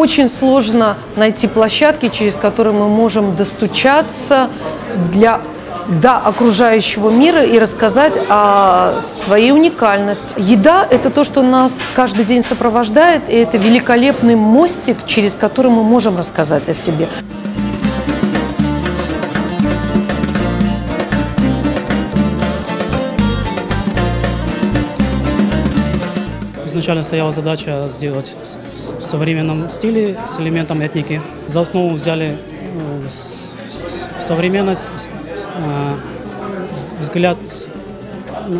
очень сложно найти площадки, через которые мы можем достучаться до окружающего мира и рассказать о своей уникальности. Еда – это то, что нас каждый день сопровождает, и это великолепный мостик, через который мы можем рассказать о себе. Изначально стояла задача сделать в современном стиле с элементом этники. За основу взяли современность, взгляд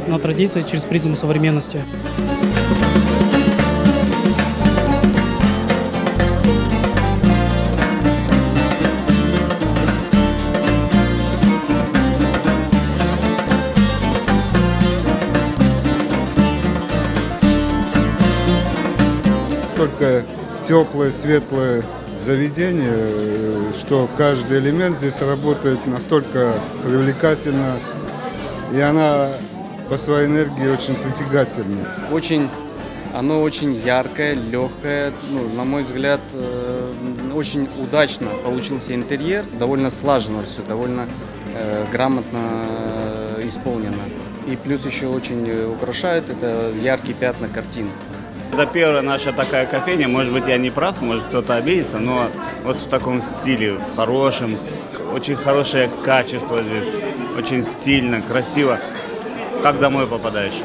на традиции через призму современности. Настолько теплое, светлое заведение, что каждый элемент здесь работает настолько привлекательно, и она по своей энергии очень притягательна. Оно очень яркое, легкое, на мой взгляд, очень удачно получился интерьер, довольно слаженно все, довольно грамотно исполнено. И плюс еще очень украшает это яркие пятна картин. Это первая наша такая кофейня, может быть, я не прав, может кто-то обидится, но вот в таком стиле, в хорошем, очень хорошее качество здесь, очень стильно, красиво, как домой попадаешь.